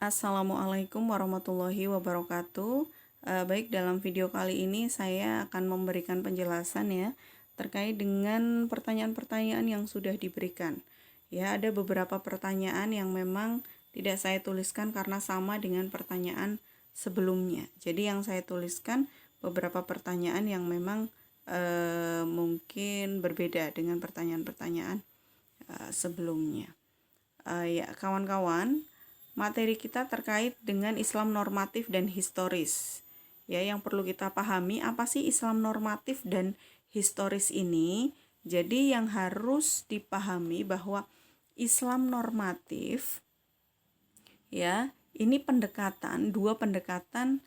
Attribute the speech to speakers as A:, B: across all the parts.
A: Assalamualaikum warahmatullahi wabarakatuh. Baik, dalam video kali ini saya akan memberikan penjelasan ya terkait dengan pertanyaan-pertanyaan yang sudah diberikan. Ya, ada beberapa pertanyaan yang memang tidak saya tuliskan karena sama dengan pertanyaan sebelumnya. Jadi yang saya tuliskan beberapa pertanyaan yang memang mungkin berbeda dengan pertanyaan-pertanyaan sebelumnya. Ya, kawan-kawan, materi kita terkait dengan Islam normatif dan historis. Ya, yang perlu kita pahami apa sih Islam normatif dan historis ini? Jadi yang harus dipahami bahwa Islam normatif ya, ini dua pendekatan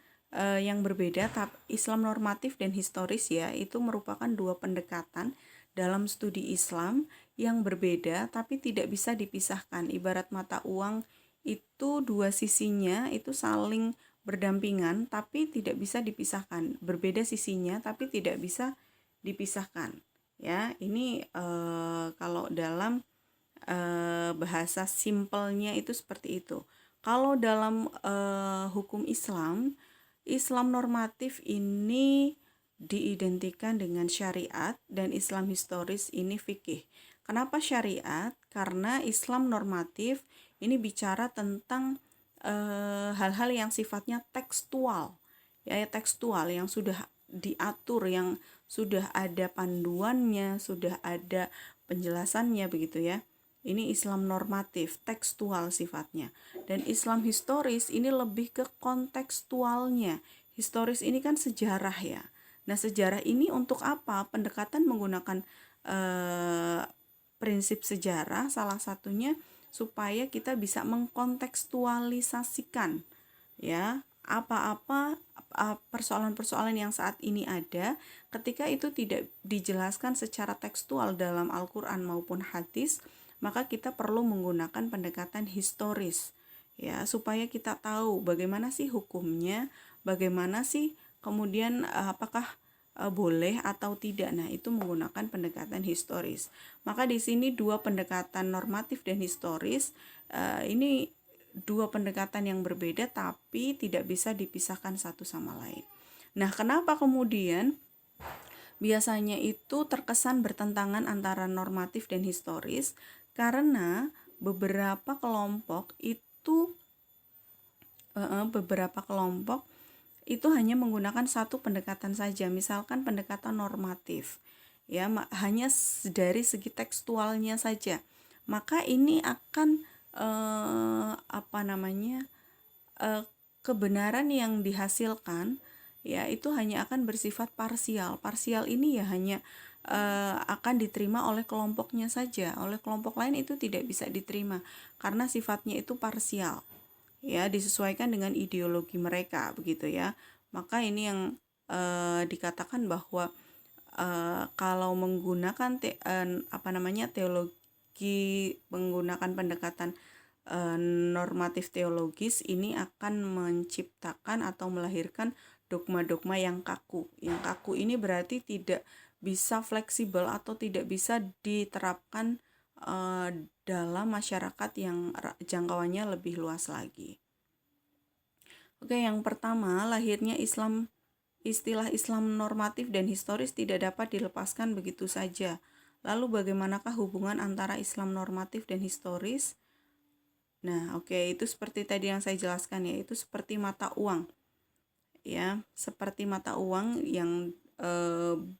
A: yang berbeda. Tapi Islam normatif dan historis ya, itu merupakan dua pendekatan dalam studi Islam yang berbeda tapi tidak bisa dipisahkan. Ibarat mata uang itu dua sisinya itu saling berdampingan tapi tidak bisa dipisahkan. Berbeda sisinya tapi tidak bisa dipisahkan. Ya, ini kalau dalam bahasa simpelnya itu seperti itu. Kalau dalam hukum Islam normatif ini diidentikan dengan syariat dan Islam historis ini fikih. Kenapa syariat? Karena Islam normatif ini bicara tentang hal-hal yang sifatnya tekstual, ya tekstual yang sudah diatur, yang sudah ada panduannya, sudah ada penjelasannya begitu ya. Ini Islam normatif, tekstual sifatnya. Dan Islam historis ini lebih ke kontekstualnya. Historis ini kan sejarah ya. Nah, sejarah ini untuk apa? Pendekatan menggunakan prinsip sejarah salah satunya supaya kita bisa mengkontekstualisasikan ya apa-apa persoalan-persoalan yang saat ini ada, ketika itu tidak dijelaskan secara tekstual dalam Al-Quran maupun hadis, maka kita perlu menggunakan pendekatan historis ya, supaya kita tahu bagaimana sih hukumnya, bagaimana sih kemudian apakah boleh atau tidak. Nah, itu menggunakan pendekatan historis. Maka di sini dua pendekatan normatif dan historis ini dua pendekatan yang berbeda tapi tidak bisa dipisahkan satu sama lain. Nah, kenapa kemudian biasanya itu terkesan bertentangan antara normatif dan historis? Karena beberapa kelompok itu hanya menggunakan satu pendekatan saja, misalkan pendekatan normatif ya, hanya dari segi tekstualnya saja, maka ini akan kebenaran yang dihasilkan ya itu hanya akan bersifat parsial. Parsial ini ya hanya akan diterima oleh kelompoknya saja, oleh kelompok lain itu tidak bisa diterima karena sifatnya itu parsial ya, disesuaikan dengan ideologi mereka begitu ya. Maka ini yang dikatakan bahwa kalau menggunakan teologi, menggunakan pendekatan normatif teologis, ini akan menciptakan atau melahirkan dogma-dogma yang kaku. Yang kaku ini berarti tidak bisa fleksibel atau tidak bisa diterapkan dalam masyarakat yang jangkauannya lebih luas lagi. Oke, yang pertama, lahirnya istilah Islam normatif dan historis tidak dapat dilepaskan begitu saja. Lalu bagaimanakah hubungan antara Islam normatif dan historis? Nah, itu seperti tadi yang saya jelaskan ya, itu seperti mata uang. Ya, seperti mata uang yang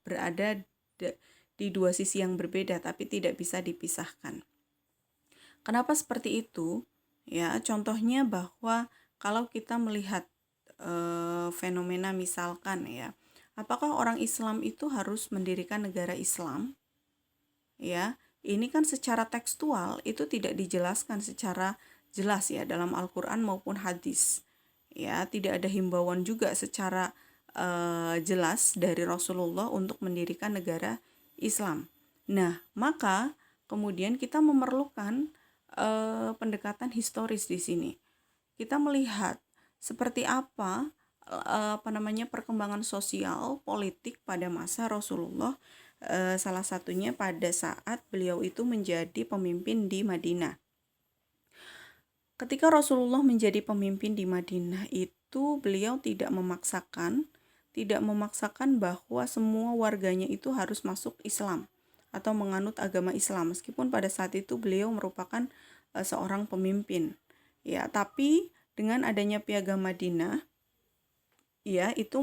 A: berada di dua sisi yang berbeda tapi tidak bisa dipisahkan. Kenapa seperti itu? Ya, contohnya bahwa kalau kita melihat fenomena misalkan ya, apakah orang Islam itu harus mendirikan negara Islam? Ya, ini kan secara tekstual itu tidak dijelaskan secara jelas ya dalam Al-Quran maupun hadis. Ya, tidak ada himbauan juga secara jelas dari Rasulullah untuk mendirikan negara Islam. Nah, maka kemudian kita memerlukan pendekatan historis di sini. Kita melihat seperti apa perkembangan sosial politik pada masa Rasulullah, salah satunya pada saat beliau itu menjadi pemimpin di Madinah. Ketika Rasulullah menjadi pemimpin di Madinah itu beliau tidak memaksakan bahwa semua warganya itu harus masuk Islam atau menganut agama Islam, meskipun pada saat itu beliau merupakan seorang pemimpin. Ya, tapi dengan adanya Piagam Madinah, ya itu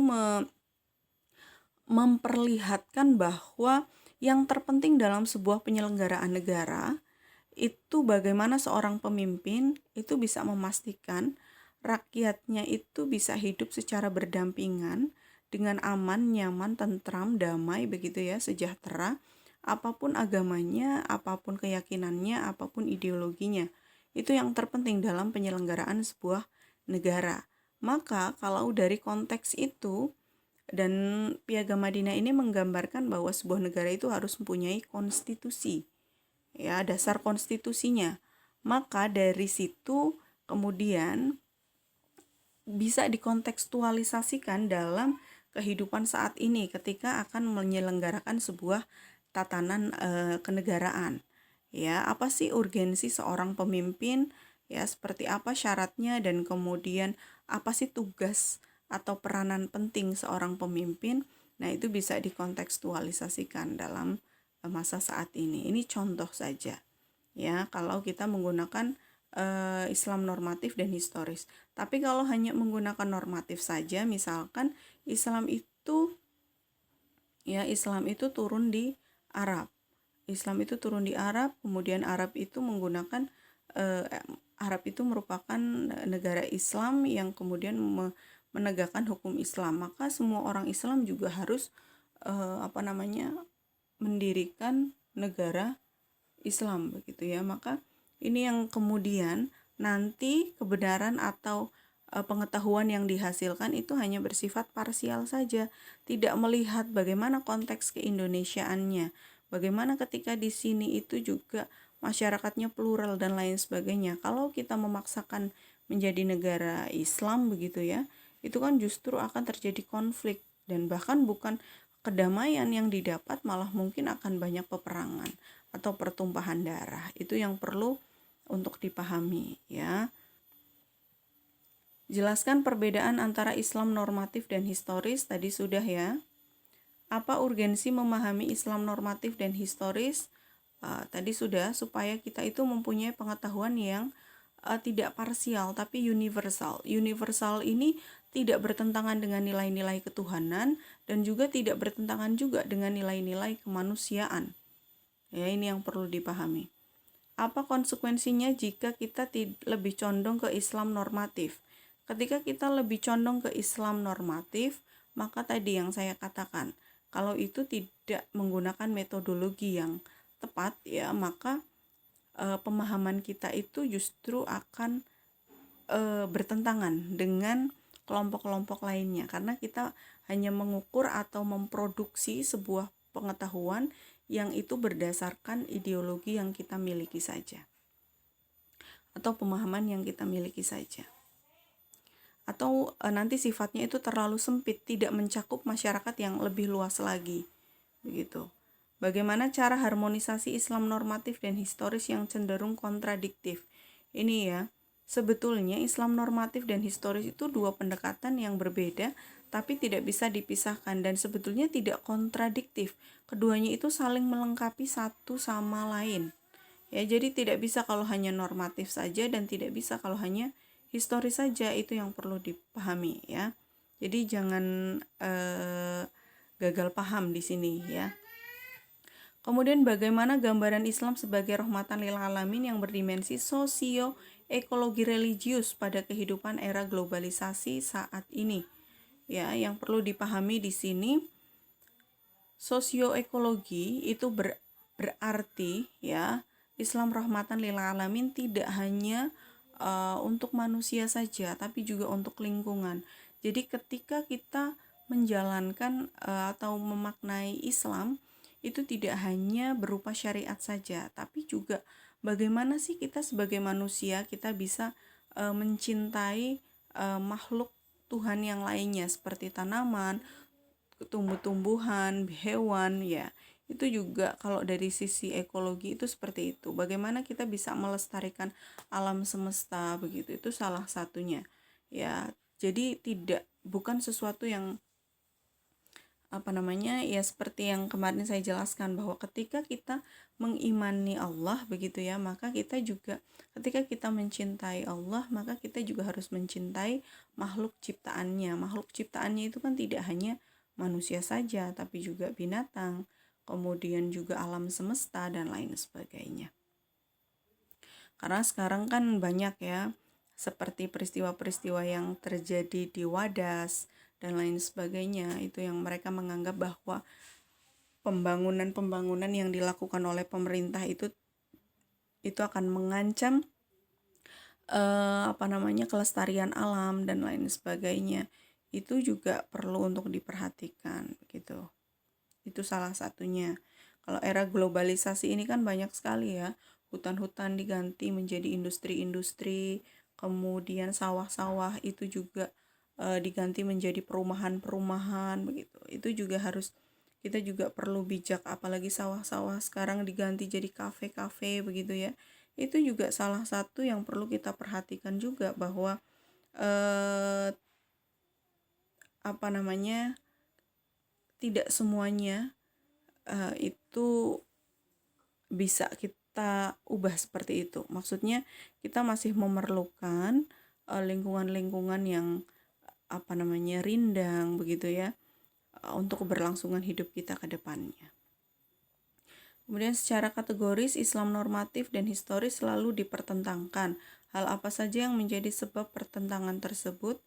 A: memperlihatkan bahwa yang terpenting dalam sebuah penyelenggaraan negara itu bagaimana seorang pemimpin itu bisa memastikan rakyatnya itu bisa hidup secara berdampingan dengan aman, nyaman, tentram, damai begitu ya, sejahtera, apapun agamanya, apapun keyakinannya, apapun ideologinya. Itu yang terpenting dalam penyelenggaraan sebuah negara. Maka kalau dari konteks itu, dan Piagam Madinah ini menggambarkan bahwa sebuah negara itu harus mempunyai konstitusi, ya dasar konstitusinya. Maka dari situ kemudian bisa dikontekstualisasikan dalam kehidupan saat ini ketika akan menyelenggarakan sebuah tatanan kenegaraan. Ya, apa sih urgensi seorang pemimpin? Ya, seperti apa syaratnya dan kemudian apa sih tugas atau peranan penting seorang pemimpin? Nah, itu bisa dikontekstualisasikan dalam masa saat ini. Ini contoh saja. Ya, kalau kita menggunakan Islam normatif dan historis. Tapi kalau hanya menggunakan normatif saja, misalkan Islam itu turun di Arab. Islam itu turun di Arab, kemudian Arab itu menggunakan Arab itu merupakan negara Islam yang kemudian menegakkan hukum Islam. Maka semua orang Islam juga harus mendirikan negara Islam begitu ya. Maka ini yang kemudian nanti kebenaran atau pengetahuan yang dihasilkan itu hanya bersifat parsial saja, tidak melihat bagaimana konteks keindonesiaannya, bagaimana ketika di sini itu juga masyarakatnya plural dan lain sebagainya. Kalau kita memaksakan menjadi negara Islam begitu ya, itu kan justru akan terjadi konflik dan bahkan bukan kedamaian yang didapat, malah mungkin akan banyak peperangan atau pertumpahan darah. Itu yang perlu untuk dipahami ya. Jelaskan perbedaan antara Islam normatif dan historis tadi sudah ya. Apa urgensi memahami Islam normatif dan historis? Tadi sudah, supaya kita itu mempunyai pengetahuan yang tidak parsial tapi universal. Universal ini tidak bertentangan dengan nilai-nilai ketuhanan dan juga tidak bertentangan juga dengan nilai-nilai kemanusiaan. Ya, ini yang perlu dipahami. Apa konsekuensinya jika kita lebih condong ke Islam normatif? Ketika kita lebih condong ke Islam normatif, maka tadi yang saya katakan, kalau itu tidak menggunakan metodologi yang tepat ya, maka pemahaman kita itu justru akan bertentangan dengan kelompok-kelompok lainnya, karena kita hanya mengukur atau memproduksi sebuah pengetahuan yang itu berdasarkan ideologi yang kita miliki saja atau pemahaman yang kita miliki saja, atau nanti sifatnya itu terlalu sempit, tidak mencakup masyarakat yang lebih luas lagi begitu. Bagaimana cara harmonisasi Islam normatif dan historis yang cenderung kontradiktif? Ini ya, sebetulnya Islam normatif dan historis itu dua pendekatan yang berbeda tapi tidak bisa dipisahkan dan sebetulnya tidak kontradiktif. Keduanya itu saling melengkapi satu sama lain. Ya, jadi tidak bisa kalau hanya normatif saja dan tidak bisa kalau hanya historis saja. Itu yang perlu dipahami ya. Jadi jangan gagal paham di sini ya. Kemudian bagaimana gambaran Islam sebagai rahmatan lil alamin yang berdimensi sosio-ekologi religius pada kehidupan era globalisasi saat ini. Ya, yang perlu dipahami di sini, sosioekologi itu berarti ya, Islam rahmatan lil alamin tidak hanya untuk manusia saja, tapi juga untuk lingkungan. Jadi ketika kita menjalankan atau memaknai Islam, itu tidak hanya berupa syariat saja, tapi juga bagaimana sih kita sebagai manusia kita bisa mencintai makhluk Tuhan yang lainnya seperti tanaman, tumbuh-tumbuhan, hewan ya. Itu juga kalau dari sisi ekologi itu seperti itu. Bagaimana kita bisa melestarikan alam semesta begitu. Itu salah satunya. Ya, jadi bukan sesuatu yang ya seperti yang kemarin saya jelaskan, bahwa ketika kita mengimani Allah begitu ya, maka kita juga ketika kita mencintai Allah, maka kita juga harus mencintai makhluk ciptaannya. Makhluk ciptaannya itu kan tidak hanya manusia saja, tapi juga binatang, kemudian juga alam semesta dan lain sebagainya. Karena sekarang kan banyak ya, seperti peristiwa-peristiwa yang terjadi di Wadas dan lain sebagainya, itu yang mereka menganggap bahwa pembangunan yang dilakukan oleh pemerintah itu akan mengancam kelestarian alam dan lain sebagainya. Itu juga perlu untuk diperhatikan gitu. Itu salah satunya. Kalau era globalisasi ini kan banyak sekali ya, hutan-hutan diganti menjadi industri-industri, kemudian sawah-sawah itu juga diganti menjadi perumahan-perumahan begitu. Itu juga kita juga perlu bijak, apalagi sawah-sawah sekarang diganti jadi kafe-kafe begitu ya. Itu juga salah satu yang perlu kita perhatikan juga, bahwa tidak semuanya itu bisa kita ubah seperti itu. Maksudnya kita masih memerlukan lingkungan-lingkungan yang rindang begitu ya, untuk keberlangsungan hidup kita ke depannya. Kemudian secara kategoris, Islam normatif dan historis selalu dipertentangkan. Hal apa saja yang menjadi sebab pertentangan tersebut?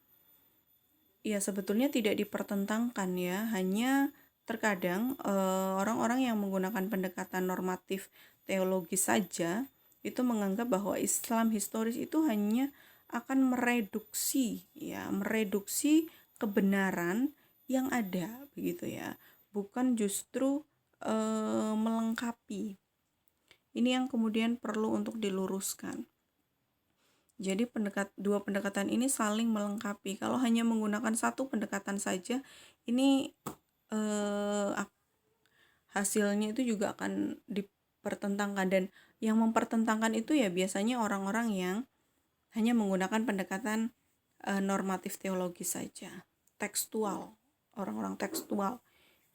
A: Ya, sebetulnya tidak dipertentangkan ya, hanya terkadang orang-orang yang menggunakan pendekatan normatif teologis saja itu menganggap bahwa Islam historis itu hanya akan mereduksi kebenaran yang ada begitu ya, bukan justru melengkapi. Ini yang kemudian perlu untuk diluruskan. Jadi dua pendekatan ini saling melengkapi. Kalau hanya menggunakan satu pendekatan saja, ini hasilnya itu juga akan dipertentangkan, dan yang mempertentangkan itu ya biasanya orang-orang yang hanya menggunakan pendekatan normatif teologis saja, tekstual. Orang-orang tekstual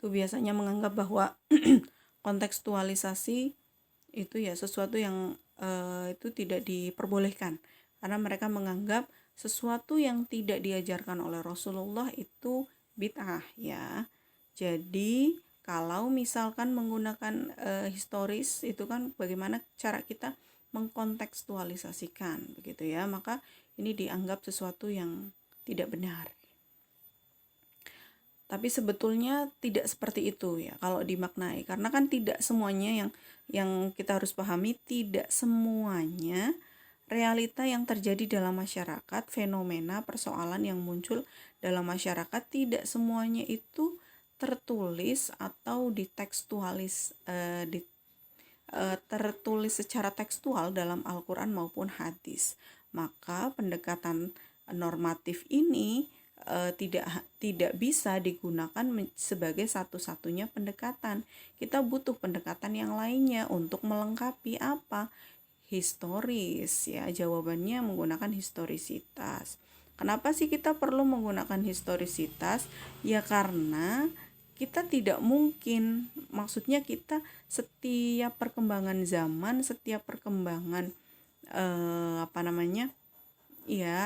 A: itu biasanya menganggap bahwa kontekstualisasi itu ya sesuatu yang itu tidak diperbolehkan, karena mereka menganggap sesuatu yang tidak diajarkan oleh Rasulullah itu bid'ah ya. Jadi kalau misalkan menggunakan historis itu kan bagaimana cara kita mengkontekstualisasikan begitu ya, maka ini dianggap sesuatu yang tidak benar. Tapi sebetulnya tidak seperti itu ya kalau dimaknai, karena kan tidak semuanya yang kita harus pahami, tidak semuanya realita yang terjadi dalam masyarakat, fenomena, persoalan yang muncul dalam masyarakat, tidak semuanya itu tertulis atau tertulis secara tekstual dalam Al-Quran maupun hadis. Maka pendekatan normatif ini tidak bisa digunakan sebagai satu-satunya pendekatan. Kita butuh pendekatan yang lainnya untuk melengkapi apa? Historis ya. Jawabannya menggunakan historisitas. Kenapa sih kita perlu menggunakan historisitas? Ya karena kita tidak mungkin, maksudnya kita setiap perkembangan zaman, setiap perkembangan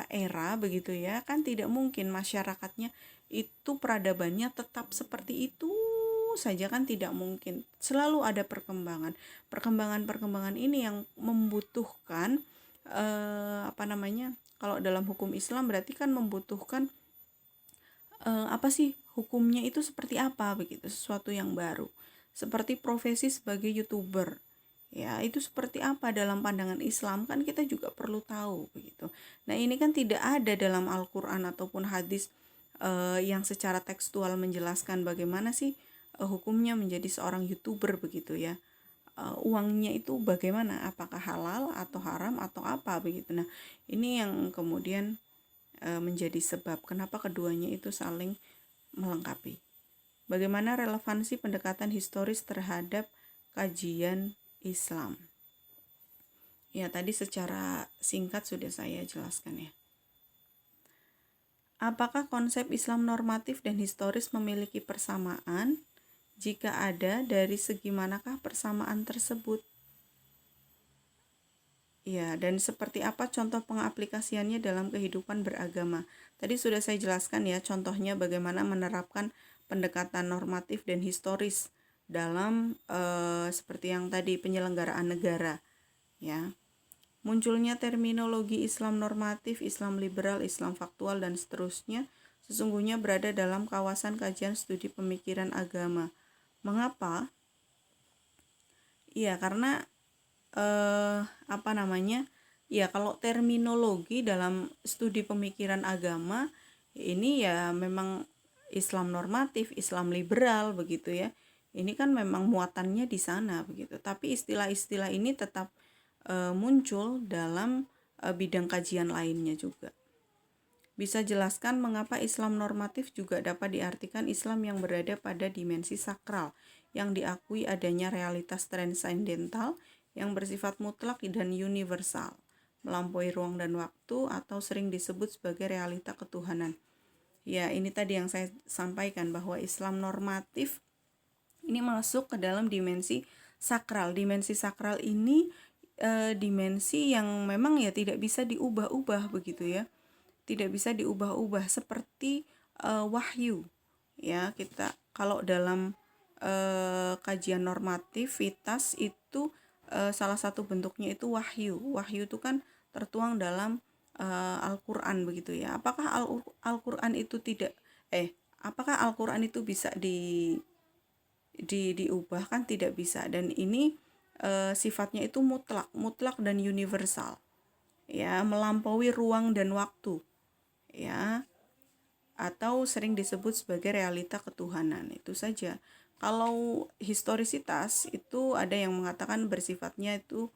A: era begitu ya, kan tidak mungkin masyarakatnya itu peradabannya tetap seperti itu saja, kan tidak mungkin. Selalu ada perkembangan ini yang membutuhkan kalau dalam hukum Islam berarti kan membutuhkan hukumnya itu seperti apa begitu, sesuatu yang baru. Seperti profesi sebagai YouTuber. Ya, itu seperti apa dalam pandangan Islam, kan kita juga perlu tahu begitu. Nah, ini kan tidak ada dalam Al-Qur'an ataupun hadis yang secara tekstual menjelaskan bagaimana sih hukumnya menjadi seorang YouTuber begitu ya. Uangnya itu bagaimana? Apakah halal atau haram atau apa begitu. Nah, ini yang kemudian menjadi sebab kenapa keduanya itu saling melengkapi. Bagaimana relevansi pendekatan historis terhadap kajian Islam? Ya, tadi secara singkat sudah saya jelaskan ya. Apakah konsep Islam normatif dan historis memiliki persamaan? Jika ada, dari segi manakah persamaan tersebut? Ya, dan seperti apa contoh pengaplikasiannya dalam kehidupan beragama? Tadi sudah saya jelaskan ya, contohnya bagaimana menerapkan pendekatan normatif dan historis dalam seperti yang tadi penyelenggaraan negara, ya. Munculnya terminologi Islam normatif, Islam liberal, Islam faktual, dan seterusnya sesungguhnya berada dalam kawasan kajian studi pemikiran agama. Mengapa? Iya, karena ya kalau terminologi dalam studi pemikiran agama ini ya memang Islam normatif, Islam liberal begitu ya. Ini kan memang muatannya di sana begitu. Tapi istilah-istilah ini tetap muncul dalam bidang kajian lainnya juga. Bisa jelaskan mengapa Islam normatif juga dapat diartikan Islam yang berada pada dimensi sakral, yang diakui adanya realitas transendental yang bersifat mutlak dan universal, melampaui ruang dan waktu atau sering disebut sebagai realita ketuhanan. Ya, ini tadi yang saya sampaikan bahwa Islam normatif ini masuk ke dalam dimensi sakral. Dimensi sakral ini dimensi yang memang ya tidak bisa diubah-ubah begitu ya, tidak bisa diubah-ubah seperti wahyu ya. Kita kalau dalam kajian normativitas itu salah satu bentuknya itu wahyu. Wahyu itu kan tertuang dalam Al-Quran begitu ya. Apakah Al-Quran itu apakah Al-Quran itu bisa diubah? Kan tidak bisa. Dan ini sifatnya itu mutlak dan universal ya, melampaui ruang dan waktu ya, atau sering disebut sebagai realita ketuhanan. Itu saja. Kalau historisitas itu ada yang mengatakan bersifatnya itu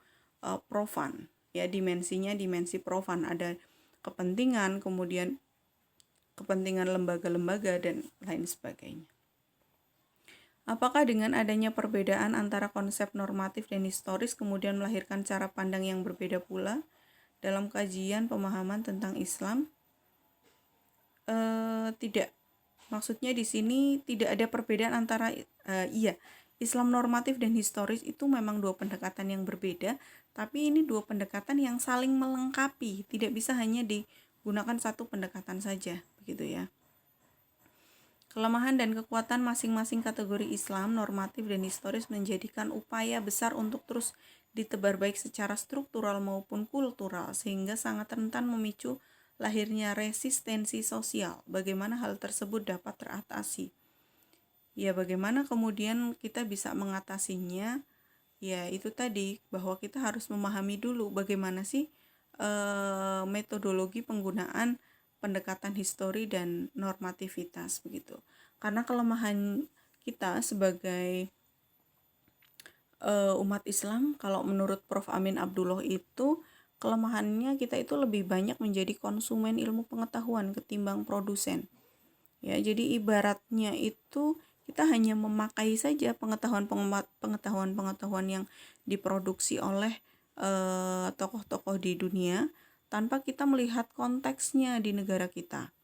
A: profan ya, dimensinya dimensi profan, ada kepentingan, kemudian kepentingan lembaga-lembaga dan lain sebagainya. Apakah dengan adanya perbedaan antara konsep normatif dan historis kemudian melahirkan cara pandang yang berbeda pula dalam kajian pemahaman tentang Islam? Tidak. Maksudnya di sini tidak ada perbedaan antara Islam normatif dan historis itu memang dua pendekatan yang berbeda, tapi ini dua pendekatan yang saling melengkapi, tidak bisa hanya digunakan satu pendekatan saja, begitu ya. Kelemahan dan kekuatan masing-masing kategori Islam normatif dan historis menjadikan upaya besar untuk terus ditebar baik secara struktural maupun kultural, sehingga sangat rentan memicu lahirnya resistensi sosial. Bagaimana hal tersebut dapat teratasi? Ya, bagaimana kemudian kita bisa mengatasinya? Ya, itu tadi bahwa kita harus memahami dulu bagaimana sih metodologi penggunaan pendekatan histori dan normativitas begitu. Karena kelemahan kita sebagai umat Islam, kalau menurut Prof. Amin Abdullah itu kelemahannya kita itu lebih banyak menjadi konsumen ilmu pengetahuan ketimbang produsen. Ya, jadi ibaratnya itu kita hanya memakai saja pengetahuan yang diproduksi oleh tokoh-tokoh di dunia tanpa kita melihat konteksnya di negara kita.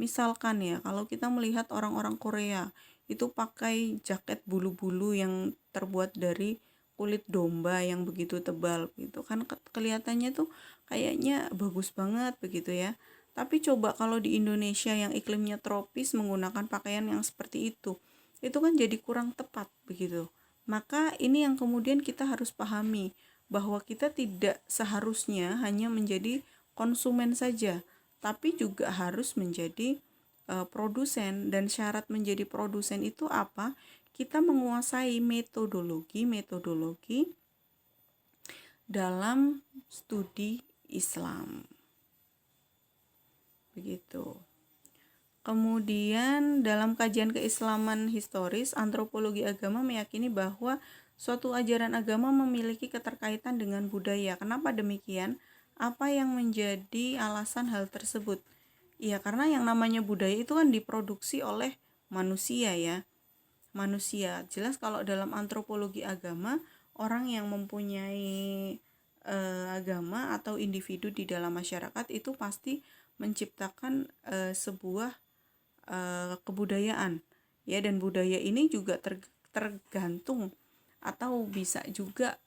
A: Misalkan ya, kalau kita melihat orang-orang Korea itu pakai jaket bulu-bulu yang terbuat dari kulit domba yang begitu tebal gitu kan, kelihatannya tuh kayaknya bagus banget begitu ya. Tapi coba kalau di Indonesia yang iklimnya tropis menggunakan pakaian yang seperti itu kan jadi kurang tepat begitu. Maka ini yang kemudian kita harus pahami, bahwa kita tidak seharusnya hanya menjadi konsumen saja, tapi juga harus menjadi produsen. Dan syarat menjadi produsen itu apa? Kita menguasai metodologi dalam studi Islam. Begitu. Kemudian dalam kajian keislaman historis, antropologi agama meyakini bahwa suatu ajaran agama memiliki keterkaitan dengan budaya. Kenapa demikian? Apa yang menjadi alasan hal tersebut? Ya, karena yang namanya budaya itu kan diproduksi oleh manusia ya. manusia. Jelas kalau dalam antropologi agama, orang yang mempunyai agama atau individu di dalam masyarakat itu pasti menciptakan sebuah kebudayaan, ya, dan budaya ini juga tergantung atau bisa juga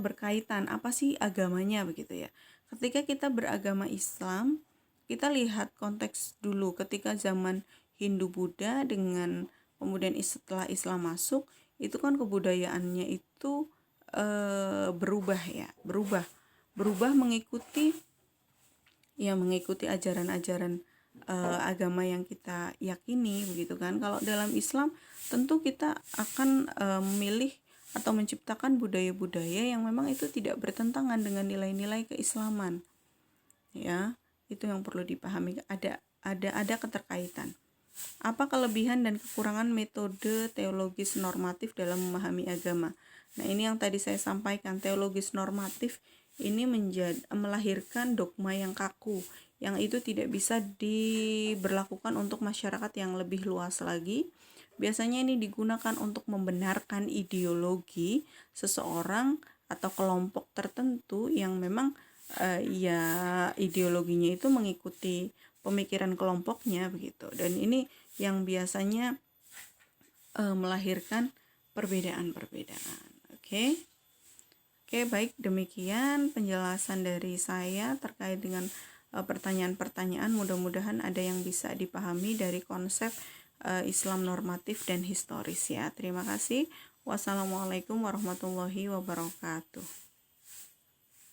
A: berkaitan apa sih agamanya begitu ya. Ketika kita beragama Islam, kita lihat konteks dulu ketika zaman Hindu Buddha dengan kemudian setelah Islam masuk, itu kan kebudayaannya itu berubah ya, berubah mengikuti ajaran-ajaran agama yang kita yakini begitu kan. Kalau dalam Islam tentu kita akan memilih atau menciptakan budaya-budaya yang memang itu tidak bertentangan dengan nilai-nilai keislaman. Ya, itu yang perlu dipahami, ada keterkaitan. Apa kelebihan dan kekurangan metode teologis normatif dalam memahami agama? Nah, ini yang tadi saya sampaikan, teologis normatif ini melahirkan dogma yang kaku, yang itu tidak bisa diberlakukan untuk masyarakat yang lebih luas lagi. Biasanya ini digunakan untuk membenarkan ideologi seseorang atau kelompok tertentu yang memang ideologinya itu mengikuti pemikiran kelompoknya begitu. Dan ini yang biasanya melahirkan perbedaan-perbedaan. Oke, baik, demikian penjelasan dari saya terkait dengan pertanyaan-pertanyaan. Mudah-mudahan ada yang bisa dipahami dari konsep Islam normatif dan historis ya. Terima kasih. Wassalamualaikum warahmatullahi wabarakatuh.